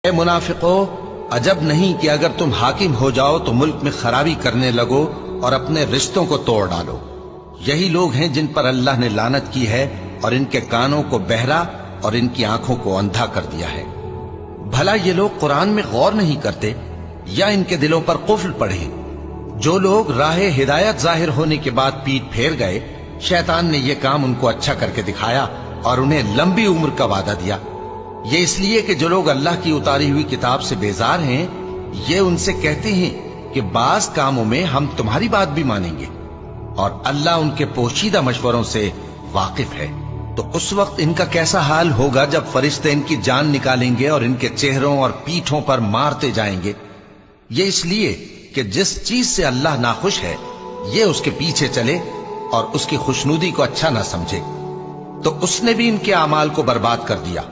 ए मुनाफिको, अजब नहीं कि अगर तुम हाकिम हो जाओ तो मुल्क में खराबी करने लगो और अपने रिश्तों को तोड़ डालो। यही लोग हैं जिन पर अल्लाह ने लानत की है और इनके कानों को बहरा और इनकी आंखों को अंधा कर दिया है। भला ये लोग कुरान में गौर नहीं करते या इनके दिलों पर कुफ्र पड़े? जो लोग राह हिदायत जाहिर होने के बाद पीठ फेर गए, शैतान ने यह काम उनको अच्छा करके दिखाया और उन्हें लंबी उम्र का वादा दिया। ये इसलिए कि जो लोग अल्लाह की उतारी हुई किताब से बेजार हैं, ये उनसे कहते हैं कि बाज कामों में हम तुम्हारी बात भी मानेंगे और अल्लाह उनके पोशीदा मशवरों से वाकिफ है। तो उस वक्त इनका कैसा हाल होगा जब फरिश्ते इनकी जान निकालेंगे और इनके चेहरों और पीठों पर मारते जाएंगे। ये इसलिए कि जिस चीज से अल्लाह नाखुश है, ये उसके पीछे चले और उसकी खुशनुदी को अच्छा ना समझे, तो उसने भी इनके अमाल को बर्बाद कर दिया।